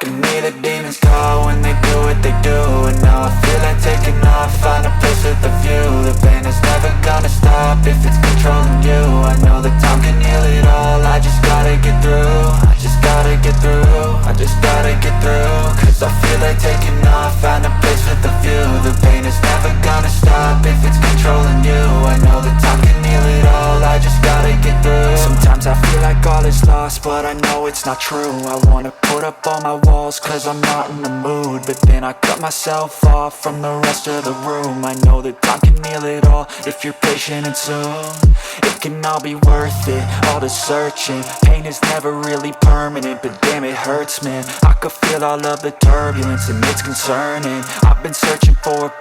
can hear the demons call when they do what they do. And now I feel like taking off, find a place with a view. The pain is never gonna stop if it's controlling you. I know that time can heal it all, I just gotta get through. I just gotta get through, I just gotta get through. Cause I feel like taking off, find a place with a view. The pain is never gonna stop if it's controlling you. I know that time can heal it all, I just gotta get through. Sometimes I feel like all is lost, but I know it's not true. I wanna put up all my walls cause I'm not in the mood, but then I cut myself off from the rest of the room. I know that time can heal it all if you're patient and soon. It can all be worth it, all the searching. Pain is never really permanent, but damn it hurts, man. I could feel all of the turbulence and it's concerning. I've been searching for a